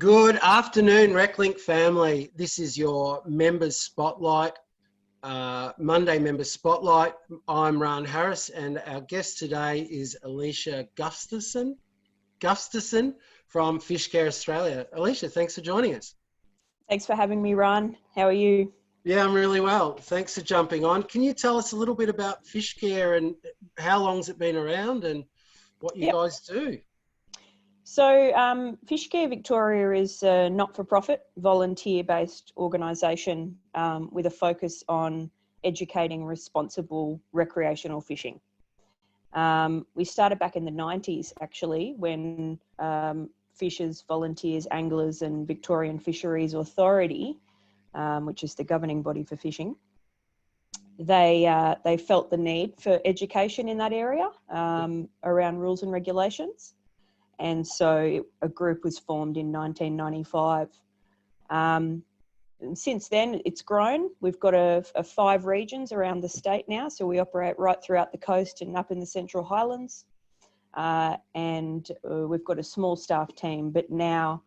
Good afternoon, Reclink family. This is your Members Spotlight, Monday Members Spotlight. I'm Ron Harris, and our guest today is Elysia Gustafson from Fishcare Australia. Elysia, thanks for joining us. Thanks for having me, Ron. How are you? Yeah, I'm really well. Thanks for jumping on. Can you tell us a little bit about Fishcare and how long's it been around and what you guys do? So Fishcare Victoria is a not-for-profit, volunteer-based organisation with a focus on educating responsible recreational fishing. We started back in the 90s, actually, when fishers, volunteers, anglers and Victorian Fisheries Authority, which is the governing body for fishing, they felt the need for education in that area around rules and regulations. And so a group was formed in 1995. And since then, it's grown. We've got a 5 regions around the state now. So we operate right throughout the coast and up in the Central Highlands. And we've got a small staff team, but now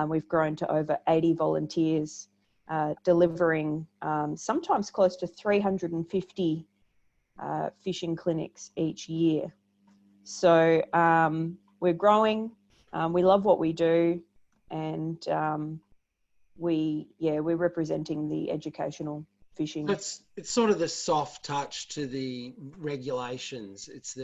we've grown to over 80 volunteers, delivering sometimes close to 350 fishing clinics each year. So we're growing, we love what we do, and we're representing the educational fishing. It's sort of the soft touch to the regulations. It's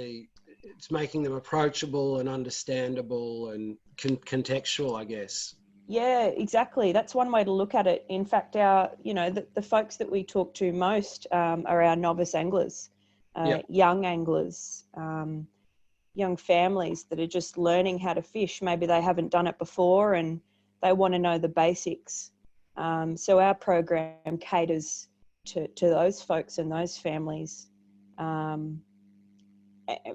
making them approachable and understandable and contextual, I guess. Yeah, exactly. That's one way to look at it. In fact, the folks that we talk to most are our novice anglers, young anglers, young families that are just learning how to fish. Maybe they haven't done it before and they want to know the basics. So our program caters to those folks and those families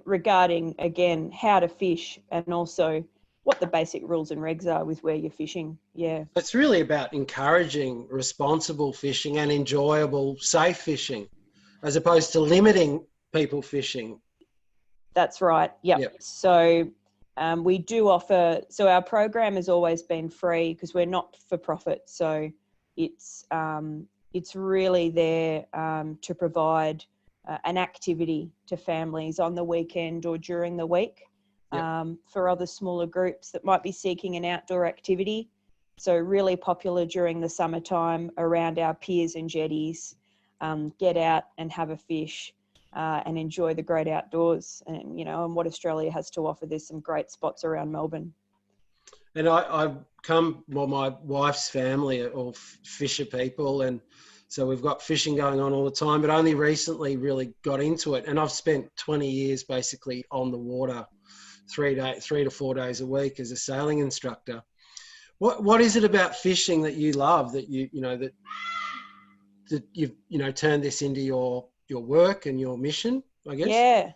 regarding, again, how to fish and also what the basic rules and regs are with where you're fishing. Yeah. It's really about encouraging responsible fishing and enjoyable, safe fishing, as opposed to limiting people fishing. That's right. Yep. So we do offer, so our program has always been free because we're not for profit. So it's really there to provide an activity to families on the weekend or during the week for other smaller groups that might be seeking an outdoor activity. So really popular during the summertime around our piers and jetties, get out and have a fish. And enjoy the great outdoors and what Australia has to offer. There's some great spots around Melbourne. And my wife's family are all fisher people, and so we've got fishing going on all the time, but only recently really got into it. And I've spent 20 years basically on the water, 3 to 4 days a week as a sailing instructor. What is it about fishing that you love, that you've turned this into your work and your mission, I guess? Yeah.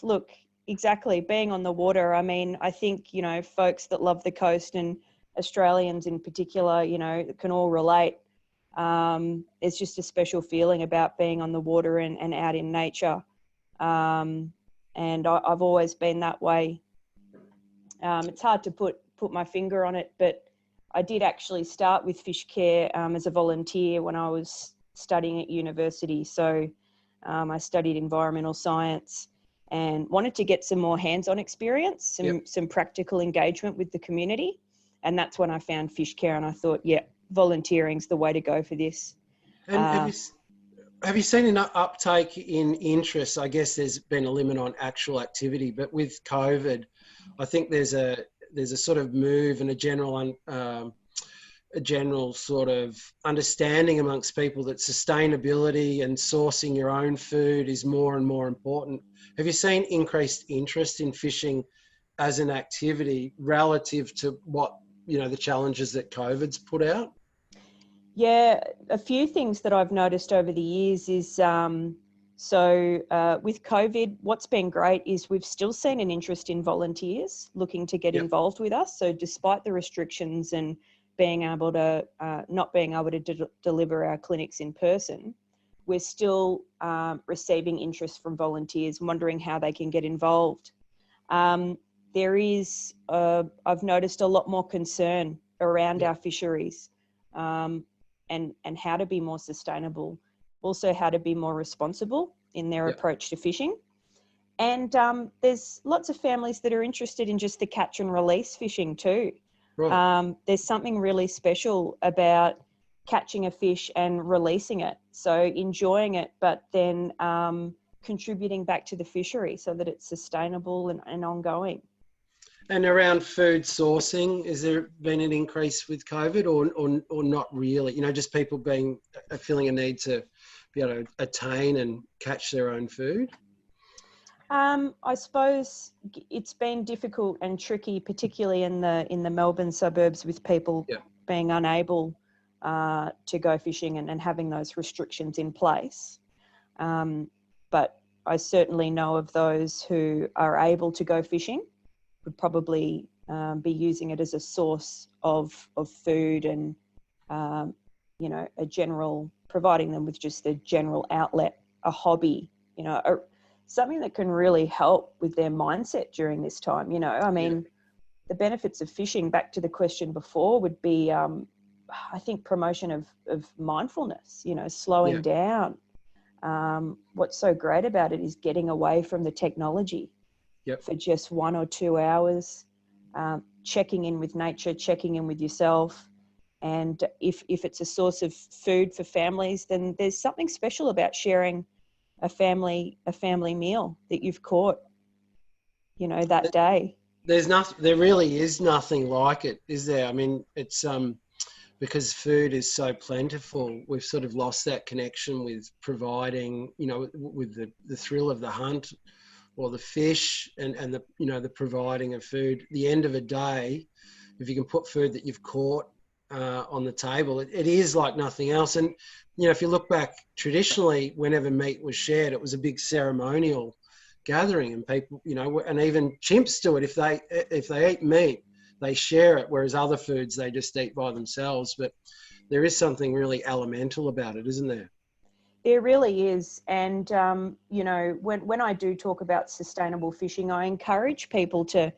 Look, exactly. Being on the water. I mean, I think, folks that love the coast and Australians in particular, can all relate. It's just a special feeling about being on the water and out in nature. And I've always been that way. It's hard to put my finger on it, but I did actually start with Fishcare as a volunteer when I was studying at university. So I studied environmental science and wanted to get some more hands-on experience, some practical engagement with the community. And that's when I found Fishcare and I thought, volunteering's the way to go for this. And have you seen an uptake in interest? I guess there's been a limit on actual activity, but with COVID, I think there's a sort of move and a general sort of understanding amongst people that sustainability and sourcing your own food is more and more important. Have you seen increased interest in fishing as an activity relative to what, the challenges that COVID's put out? Yeah, a few things that I've noticed over the years is, with COVID, what's been great is we've still seen an interest in volunteers looking to get involved with us. So despite the restrictions and being able to not being able to deliver our clinics in person, we're still receiving interest from volunteers wondering how they can get involved. there is, I've noticed a lot more concern around Yeah. our fisheries, and how to be more sustainable, also how to be more responsible in their Yeah. approach to fishing. And there's lots of families that are interested in just the catch and release fishing too. Right. There's something really special about catching a fish and releasing it. So enjoying it, but then contributing back to the fishery so that it's sustainable and ongoing. And around food sourcing, has there been an increase with COVID or not really? Just people feeling a need to be able to attain and catch their own food? I suppose it's been difficult and tricky, particularly in the Melbourne suburbs, with people Yeah. being unable to go fishing and having those restrictions in place. But I certainly know of those who are able to go fishing, would probably be using it as a source of food and, providing them with just a general outlet, a hobby, something that can really help with their mindset during this time. The benefits of fishing, back to the question before, would be, I think, promotion of mindfulness, slowing down. What's so great about it is getting away from the technology for just 1 or 2 hours, checking in with nature, checking in with yourself. And if it's a source of food for families, then there's something special about sharing a family meal that you've caught, that day. There really is nothing like it, is there? I mean, it's because food is so plentiful, we've sort of lost that connection with providing, with the thrill of the hunt or the fish and the, the providing of food. At the end of a day, if you can put food that you've caught on the table, it is like nothing else. And, if you look back traditionally, whenever meat was shared, it was a big ceremonial gathering, and people, and even chimps do it. If they eat meat, they share it, whereas other foods they just eat by themselves. But there is something really elemental about it, isn't there? There really is. And, when I do talk about sustainable fishing, I encourage people to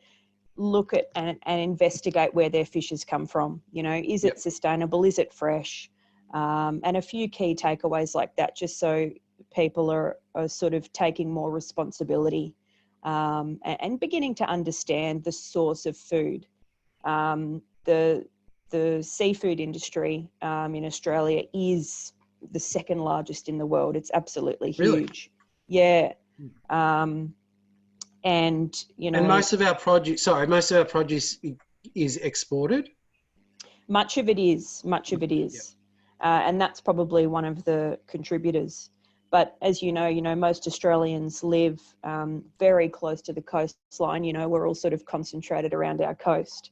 look at and investigate where their fish has come from. Is it sustainable? Is it fresh? And a few key takeaways like that, just so people are sort of taking more responsibility and beginning to understand the source of food. The seafood industry in Australia is the second largest in the world. It's absolutely huge. Really? Yeah. And most of our produce is exported. Much of it is. And that's probably one of the contributors. But as you know, most Australians live very close to the coastline. We're all sort of concentrated around our coast.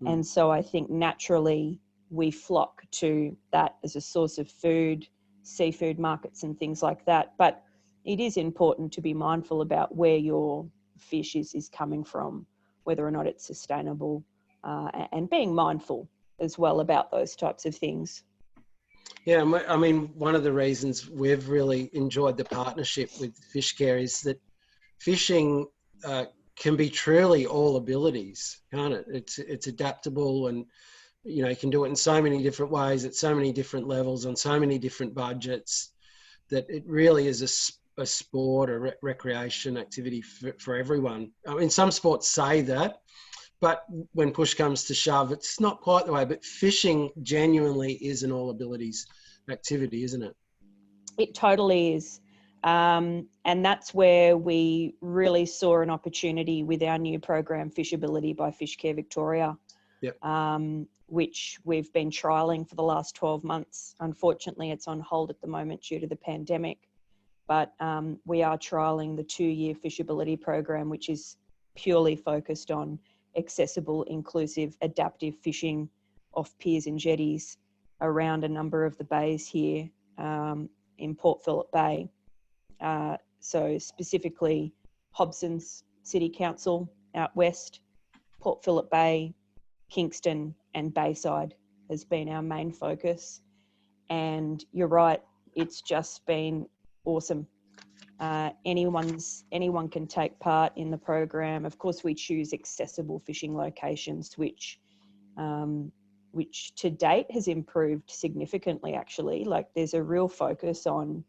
And so I think naturally we flock to that as a source of food, seafood markets and things like that. But it is important to be mindful about where your fish is coming from, whether or not it's sustainable, and being mindful as well about those types of things. Yeah, I mean, one of the reasons we've really enjoyed the partnership with Fishcare is that fishing can be truly all abilities, can't it? It's adaptable, and you can do it in so many different ways, at so many different levels, on so many different budgets, that it really is a sport or recreation activity for everyone. I mean, some sports say that, but when push comes to shove, it's not quite the way. But fishing genuinely is an all abilities activity, isn't it? It totally is. And that's where we really saw an opportunity with our new program, Fishability by Fishcare Victoria, which we've been trialling for the last 12 months. Unfortunately, it's on hold at the moment due to the pandemic. But we are trialling the 2-year Fishability program, which is purely focused on accessible, inclusive, adaptive fishing off piers and jetties around a number of the bays here in Port Phillip Bay. So specifically Hobson's City Council out west, Port Phillip Bay, Kingston and Bayside has been our main focus. And you're right, it's just been awesome. Anyone can take part in the program. Of course, we choose accessible fishing locations, which to date has improved significantly. Actually, like there's a real focus on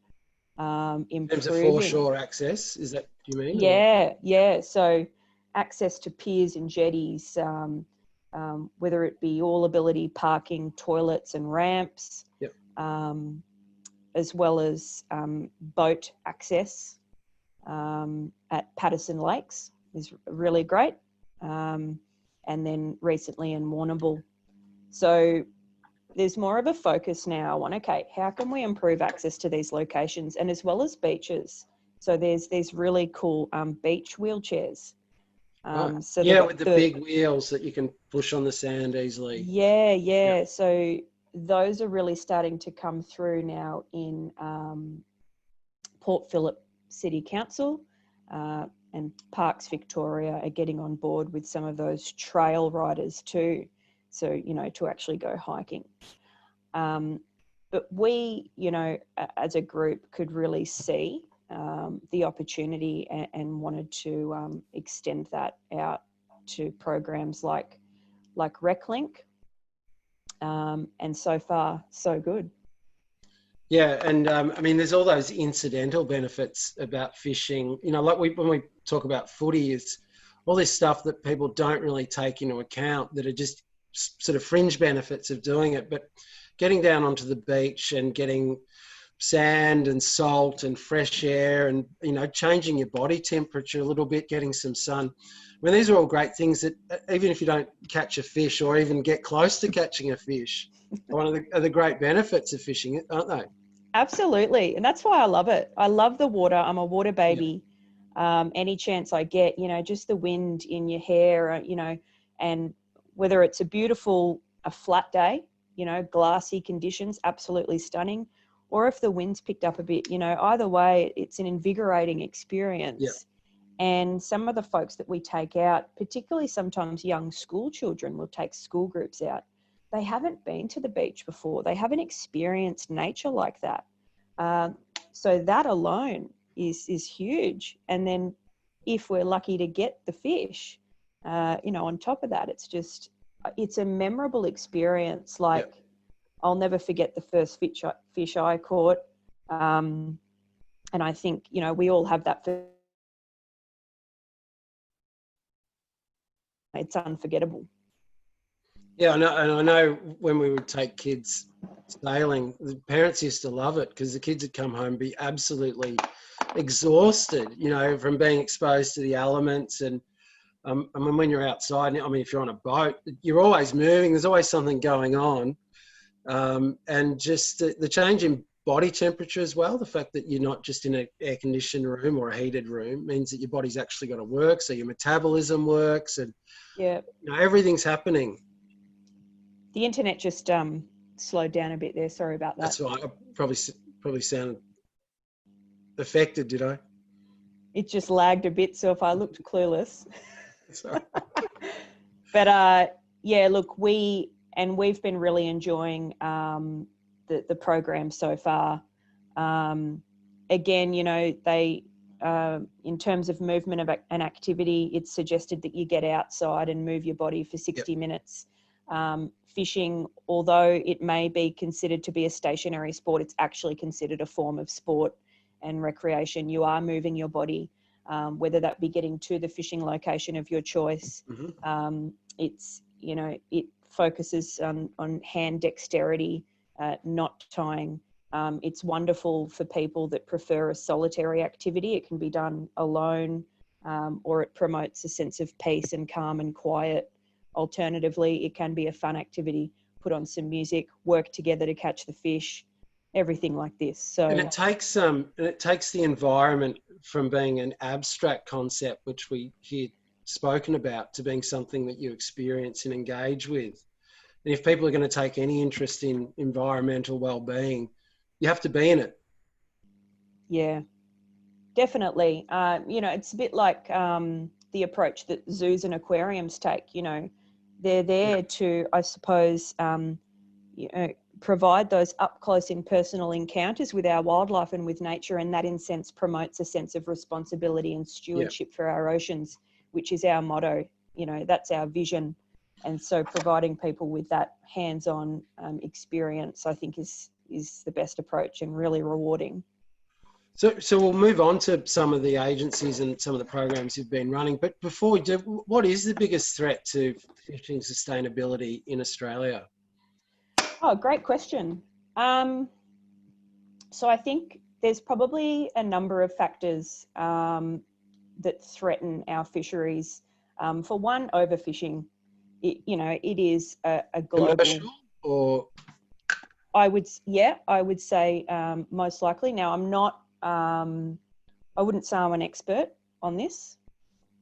improving. In terms of foreshore access, is that you mean? Yeah. So access to piers and jetties, whether it be all ability parking, toilets and ramps. Yep. As well as boat access at Patterson Lakes is really great. And then recently in Warrnambool. So there's more of a focus now on, okay, how can we improve access to these locations, and as well as beaches. So there's really cool beach wheelchairs. With the big wheels that you can push on the sand easily. Yeah. So those are really starting to come through now in Port Phillip City Council, and Parks Victoria are getting on board with some of those trail riders too. So, to actually go hiking. But we, as a group could really see the opportunity and wanted to extend that out to programs like Reclink. And so far, so good. Yeah, and there's all those incidental benefits about fishing. Like when we talk about footy, is all this stuff that people don't really take into account that are just sort of fringe benefits of doing it. But getting down onto the beach and getting sand and salt and fresh air and, changing your body temperature a little bit, getting some sun. These are all great things that even if you don't catch a fish or even get close to catching a fish, one of the great benefits of fishing, aren't they? Absolutely. And that's why I love it. I love the water. I'm a water baby. Yeah. Any chance I get, just the wind in your hair, and whether it's a flat day, glassy conditions, absolutely stunning, or if the wind's picked up a bit, either way, it's an invigorating experience. Yeah. And some of the folks that we take out, particularly sometimes young school children, will take school groups out. They haven't been to the beach before. They haven't experienced nature like that. So that alone is huge. And then if we're lucky to get the fish, on top of that, it's a memorable experience. Like, yeah. I'll never forget the first fish I caught. And I think, we all have that. It's unforgettable. Yeah, I know when we would take kids sailing, the parents used to love it because the kids would come home and be absolutely exhausted, from being exposed to the elements. And when you're outside, if you're on a boat, you're always moving. There's always something going on. And just the change in body temperature as well, the fact that you're not just in an air-conditioned room or a heated room means that your body's actually got to work, so your metabolism works and everything's happening. The internet just slowed down a bit there. Sorry about that. That's right. I probably sounded affected, did I? It just lagged a bit, so if I looked clueless. Sorry. But look, we've been really enjoying the program so far. Again, they in terms of movement and activity, it's suggested that you get outside and move your body for 60 minutes. Fishing, although it may be considered to be a stationary sport, it's actually considered a form of sport and recreation. You are moving your body, whether that be getting to the fishing location of your choice. Mm-hmm. It focuses on hand dexterity, knot tying. It's wonderful for people that prefer a solitary activity. It can be done alone, or it promotes a sense of peace and calm and quiet. Alternatively, it can be a fun activity. Put on some music, work together to catch the fish, everything like this. So, and it takes the environment from being an abstract concept, which we hear spoken about, to being something that you experience and engage with. And if people are going to take any interest in environmental well-being, you have to be in it. Yeah, definitely. It's a bit like the approach that zoos and aquariums take. They're there to, I suppose, provide those up close and personal encounters with our wildlife and with nature, and that in sense promotes a sense of responsibility and stewardship for our oceans, which is our motto. You know, that's our vision. And so providing people with that hands-on experience, I think is the best approach and really rewarding. So we'll move on to some of the agencies and some of the programs you've been running. But before we do, what is the biggest threat to fishing sustainability in Australia? Oh, great question. So I think there's probably a number of factors that threaten our fisheries. For one, overfishing. It is a global. Commercial or? I would say most likely. Now, I'm not. I wouldn't say I'm an expert on this,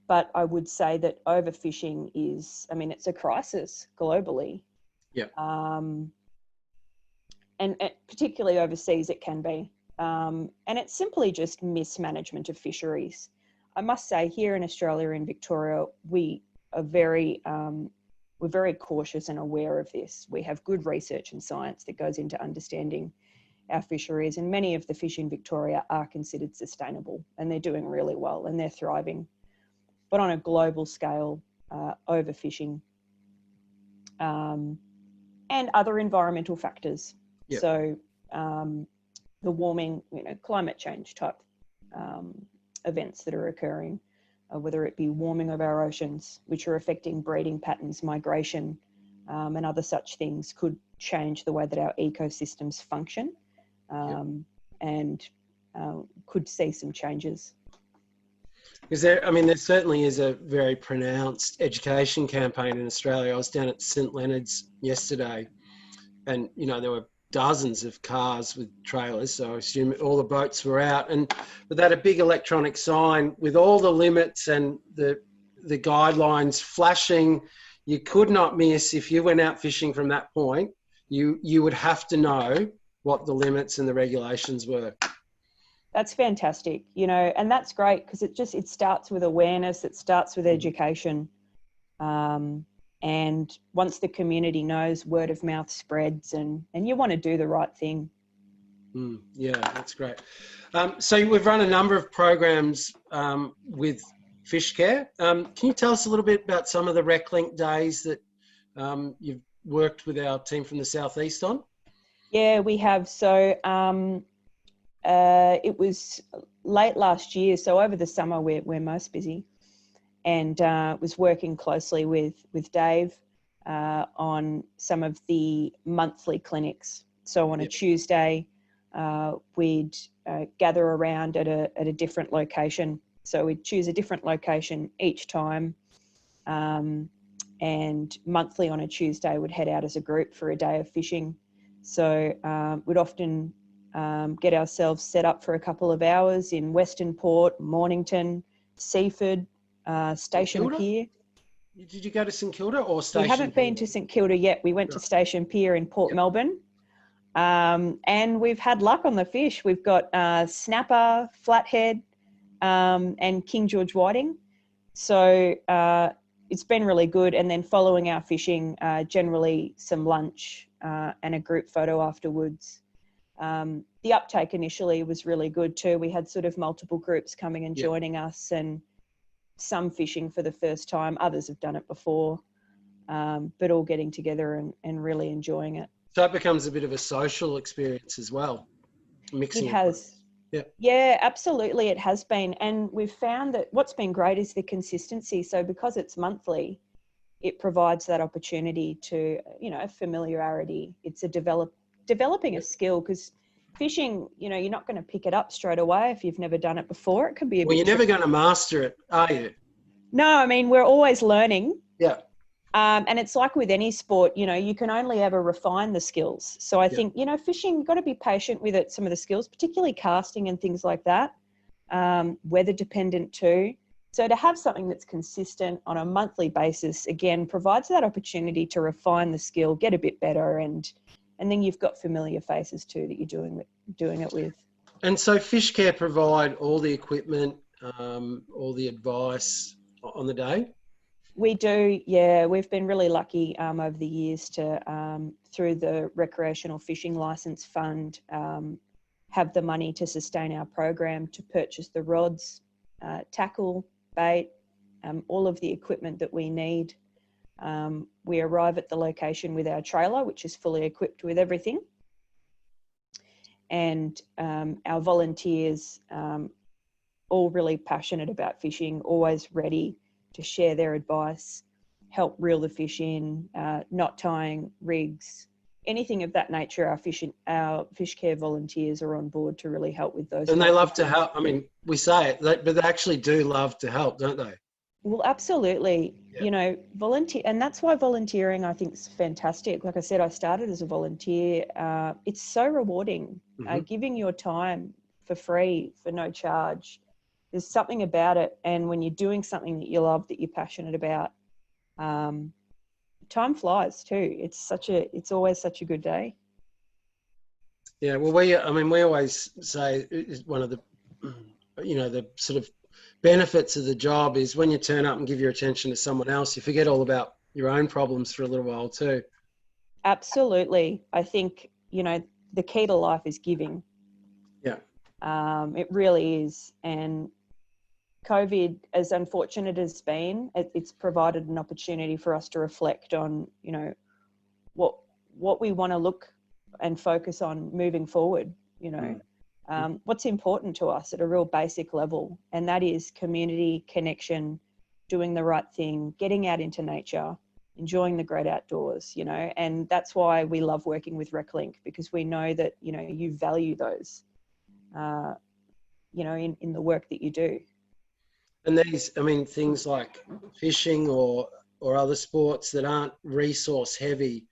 but I would say that overfishing is. I mean, it's a crisis globally. Yeah. And particularly overseas, it can be. And it's simply just mismanagement of fisheries. I must say, here in Australia, in Victoria, we are we're very cautious and aware of this. We have good research and science that goes into understanding our fisheries, and many of the fish in Victoria are considered sustainable, and they're doing really well and they're thriving. But on a global scale, overfishing and other environmental factors. Yep. So the warming, climate change type events that are occurring, whether it be warming of our oceans, which are affecting breeding patterns, migration, and other such things, could change the way that our ecosystems function, and could see some changes. Is there certainly is a very pronounced education campaign in Australia. I was down at St Leonard's yesterday, and there were dozens of cars with trailers, so I assume all the boats were out, but they had a big electronic sign with all the limits and the guidelines flashing. You could not miss. If you went out fishing from that point, you would have to know what the limits and the regulations were. That's fantastic, and that's great, because it starts with awareness, it starts with education. And once the community knows, word of mouth spreads, and you want to do the right thing. Yeah, that's great. So we've run a number of programs with Fishcare. Can you tell us a little bit about some of the Reclink days that you've worked with our team from the Southeast on? Yeah, we have. So it was late last year, so over the summer we're most busy. And was working closely with Dave on some of the monthly clinics. So on a Tuesday, we'd gather around at a different location. So we'd choose a different location each time, and monthly on a Tuesday we'd head out as a group for a day of fishing. So we'd often get ourselves set up for a couple of hours in Western Port, Mornington, Seaford, Station Pier. Did you go to St Kilda or Station? We haven't been to St Kilda yet. We went to Station Pier in Port Melbourne, and we've had luck on the fish. We've got snapper, flathead, and King George whiting. So it's been really good. And then following our fishing, generally some lunch and a group photo afterwards. The uptake initially was really good too. We had sort of multiple groups coming and joining us, and some fishing for the first time. Others have done it before, but all getting together and really enjoying it. So it becomes a bit of a social experience as well. Mixing it has. Yeah, absolutely. It has been. And we've found that what's been great is the consistency. So because it's monthly, it provides that opportunity to, familiarity. It's a developing a skill, because fishing, you're not going to pick it up straight away if you've never done it before. It can be you're never going to master it, are you? No, I mean, we're always learning. Yeah. And it's like with any sport, you can only ever refine the skills. So I think, fishing, you've got to be patient with it, some of the skills, particularly casting and things like that, weather dependent too. So to have something that's consistent on a monthly basis, again, provides that opportunity to refine the skill, get a bit better, and then you've got familiar faces too that you're doing it with. And so Fishcare provide all the equipment, all the advice on the day? We do, yeah. We've been really lucky over the years to, through the Recreational Fishing Licence Fund, have the money to sustain our program, to purchase the rods, tackle, bait, all of the equipment that we need. We arrive at the location with our trailer, which is fully equipped with everything. And our volunteers, all really passionate about fishing, always ready to share their advice, help reel the fish in, knot tying, rigs, anything of that nature. Our Fishcare volunteers are on board to really help with those. And they love to help. I mean, we say it, but they actually do love to help, don't they? Well, absolutely. Yeah. You know, volunteer, and that's why volunteering, I think, is fantastic. Like I said, I started as a volunteer. It's so rewarding, giving your time for free, for no charge. There's something about it. And when you're doing something that you love, that you're passionate about, time flies too. It's always such a good day. Yeah. Well, we always say one of the, the sort of benefits of the job is when you turn up and give your attention to someone else, you forget all about your own problems for a little while too. Absolutely. I think, the key to life is giving. Yeah. It really is. And COVID, as unfortunate as it's been, it's provided an opportunity for us to reflect on, what we want to look and focus on moving forward, what's important to us at a real basic level. And that is community, connection, doing the right thing, getting out into nature, enjoying the great outdoors, and that's why we love working with Reclink, because we know that, you value those, in the work that you do. And things like fishing or other sports that aren't resource heavy,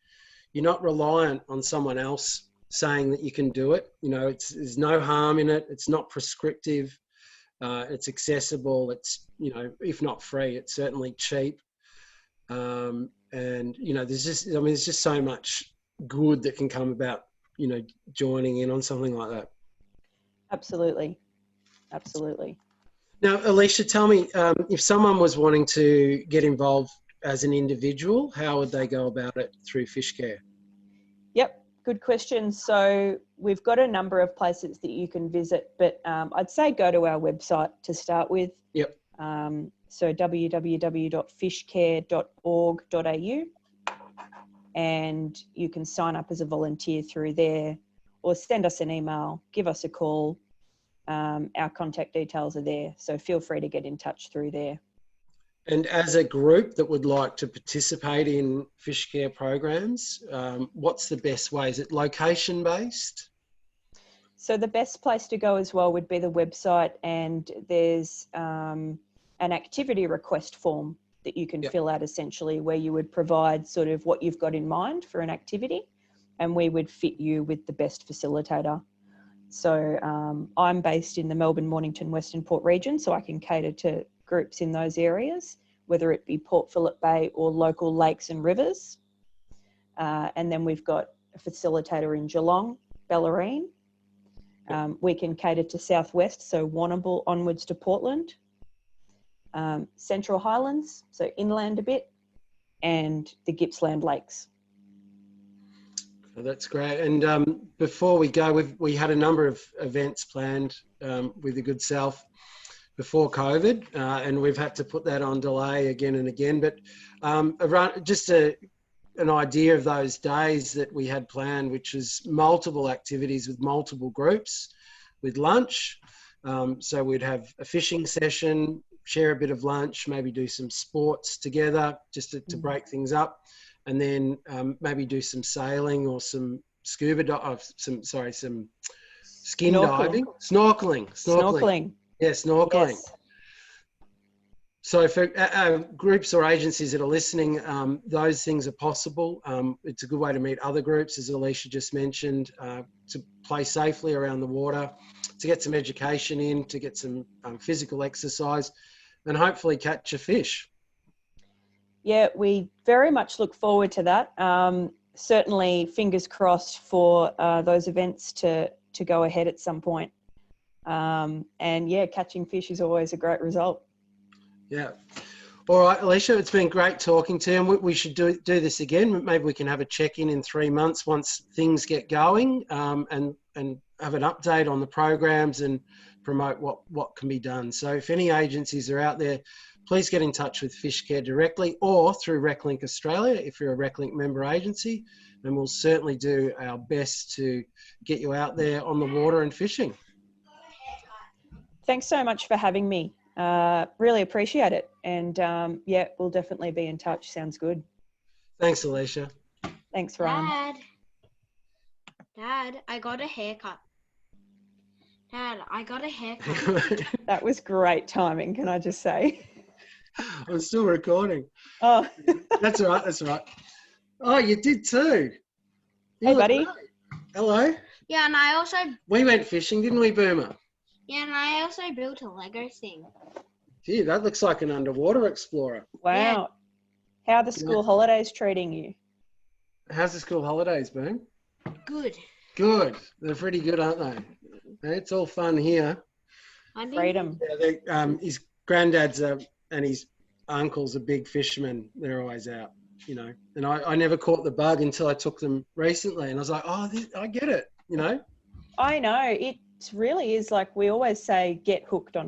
you're not reliant on someone else saying that you can do it. There's no harm in it. It's not prescriptive. It's accessible. It's, if not free, it's certainly cheap. And, there's just so much good that can come about, joining in on something like that. Absolutely. Absolutely. Now, Elysia, tell me, if someone was wanting to get involved as an individual, how would they go about it through Fishcare? Yep, good question. So we've got a number of places that you can visit, but I'd say go to our website to start with. Yep. So www.fishcare.org.au, and you can sign up as a volunteer through there, or send us an email, give us a call. Our contact details are there, so feel free to get in touch through there. And as a group that would like to participate in Fishcare programs, what's the best way? Is it location based? So the best place to go as well would be the website, and there's an activity request form that you can fill out, essentially, where you would provide sort of what you've got in mind for an activity, and we would fit you with the best facilitator. So I'm based in the Melbourne, Mornington, Western Port region, so I can cater to groups in those areas, whether it be Port Phillip Bay or local lakes and rivers. And then we've got a facilitator in Geelong, Bellarine. We can cater to Southwest, so Warrnambool onwards to Portland. Central Highlands, so inland a bit, and the Gippsland Lakes. That's great. And before we go, we had a number of events planned with the good self before COVID, and we've had to put that on delay again and again. But just an idea of those days that we had planned, which is multiple activities with multiple groups, with lunch. So we'd have a fishing session, share a bit of lunch, maybe do some sports together just to break things up. And then maybe do some sailing or some scuba some skin diving, snorkeling. Yeah, snorkeling. Yes. So for groups or agencies that are listening, those things are possible. It's a good way to meet other groups, as Elysia just mentioned, to play safely around the water, to get some education in, to get some physical exercise, and hopefully catch a fish. Yeah, we very much look forward to that. Certainly, fingers crossed for those events to go ahead at some point. And yeah, catching fish is always a great result. Yeah. All right, Elysia, it's been great talking to you. And we should do this again. Maybe we can have a check-in in 3 months once things get going, and have an update on the programs and promote what can be done. So if any agencies are out there, please get in touch with Fishcare directly or through Reclink Australia if you're a Reclink member agency, and we'll certainly do our best to get you out there on the water and fishing. Thanks so much for having me. Really appreciate it. And yeah, we'll definitely be in touch. Sounds good. Thanks, Elysia. Thanks, Ryan. Dad, I got a haircut. Dad, I got a haircut. That was great timing, can I just say? I'm still recording. Oh, That's all right. That's all right. Oh, you did too. hey, buddy. Great. Hello. Yeah, and I also We went fishing, didn't we, Boomer? built a Lego thing. Gee, that looks like an underwater explorer. Wow. How are the school holidays treating you? How's the school holidays, Boom? Good. Good. They're pretty good, aren't they? It's all fun here. Freedom. Yeah, his granddad's and his uncle's a big fisherman. They're always out, you know. And I never caught the bug until I took them recently. And I was like, oh, I get it, you know. I know. It really is like we always say, get hooked on